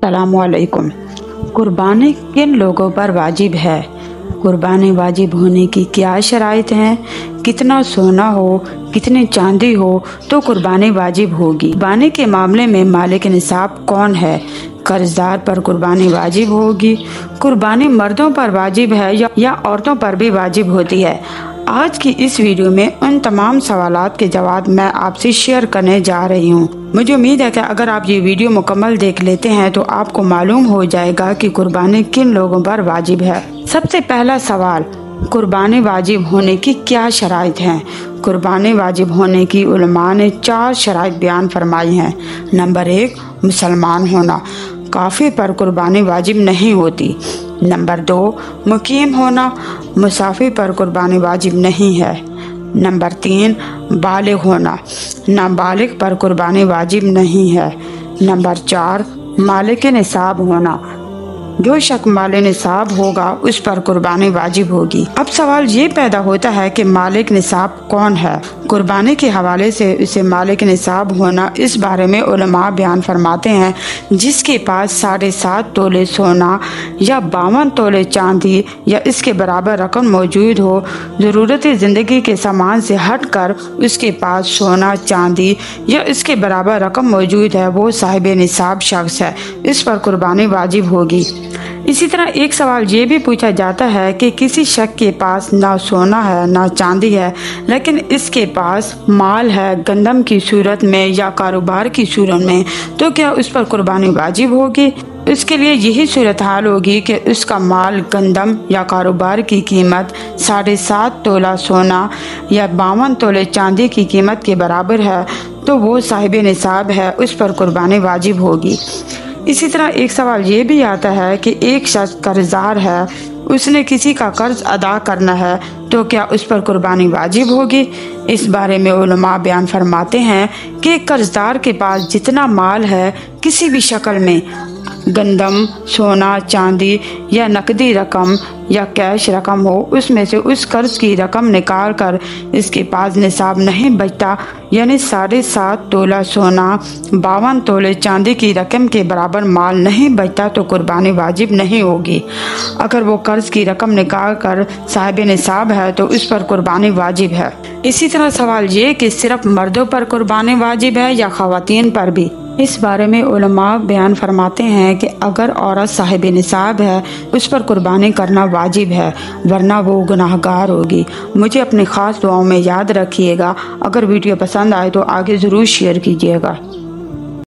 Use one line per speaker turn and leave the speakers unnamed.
अस्सलामुअलैकुम। कुर्बानी किन लोगों पर वाजिब है? कुर्बानी वाजिब होने की क्या शराइत हैं? कितना सोना हो, कितनी चांदी हो तो कुर्बानी वाजिब होगी? कुर्बानी के मामले में मालिक निसाब कौन है? कर्जदार पर कुर्बानी वाजिब होगी? कुर्बानी मर्दों पर वाजिब है या औरतों पर भी वाजिब होती है? आज की इस वीडियो में उन तमाम सवालात के जवाब मैं आपसे शेयर करने जा रही हूँ। मुझे उम्मीद है कि अगर आप ये वीडियो मुकम्मल देख लेते हैं तो आपको मालूम हो जाएगा कि कुर्बानी किन लोगों पर वाजिब है। सबसे पहला सवाल, कुर्बानी वाजिब होने की क्या शराइत हैं? कुर्बानी वाजिब होने की उलमा ने 4 शराइत बयान फरमाई हैं। नंबर 1, मुसलमान होना, काफिर पर कुर्बानी वाजिब नहीं होती। नंबर 2, मुकीम होना, मुसाफिर पर कुर्बानी वाजिब नहीं है। नंबर 3, बालिग होना, नाबालिग पर कुर्बानी वाजिब नहीं है। नंबर 4, मालिक निसाब होना, जो शख्स मालिक निसाब होगा उस पर कुर्बानी वाजिब होगी। अब सवाल ये पैदा होता है कि मालिक निसाब कौन है? कुर्बानी के हवाले से उसे मालिक निसाब होना, इस बारे में उलमा बयान फरमाते हैं जिसके पास 7.5 तोले सोना या 52 तोले चांदी या इसके बराबर रकम मौजूद हो, ज़रूरत ज़िंदगी के सामान से हट कर उसके पास सोना, चांदी या इसके बराबर रकम मौजूद है, वो साहिब निसाब शख्स है, इस पर कुर्बानी वाजिब होगी। इसी तरह एक सवाल ये भी पूछा जाता है कि किसी शख्स के पास ना सोना है ना चांदी है, लेकिन इसके पास माल है गंदम की सूरत में या कारोबार की सूरत में, तो क्या उस पर कुर्बानी वाजिब होगी? इसके लिए यही सूरत हाल होगी कि उसका माल गंदम या कारोबार की कीमत 7.5 तोला सोना या 52 तोले चांदी की कीमत के बराबर है, तो वो साहिब निसाब है, उस पर कुर्बानी वाजिब होगी। इसी तरह एक सवाल ये भी आता है कि एक शख्स कर्जदार है, उसने किसी का कर्ज अदा करना है, तो क्या उस पर कुर्बानी वाजिब होगी? इस बारे में उलमा बयान फरमाते हैं कि कर्जदार के पास जितना माल है किसी भी शक्ल में, गंदम, सोना, चांदी या नकदी रकम या कैश रकम हो, उसमें से उस कर्ज की रकम निकाल कर इसके पास निसाब नहीं बचता, यानी 7.5 तोला सोना, 52 तोले चांदी की रकम के बराबर माल नहीं बचता, तो कुर्बानी वाजिब नहीं होगी। अगर वो कर्ज की रकम निकाल कर साहिब निसाब है तो उस पर कुर्बानी वाजिब है। इसी तरह सवाल ये कि सिर्फ मर्दों पर कुर्बानी वाजिब है या ख़वातीन पर भी? इस बारे में उलमा बयान फरमाते हैं कि अगर औरत साहिब निसाब है उस पर कुर्बानी करना वाजिब है, वरना वो गुनाहगार होगी। मुझे अपनी ख़ास दुआओं में याद रखिएगा। अगर वीडियो पसंद आए तो आगे ज़रूर शेयर कीजिएगा।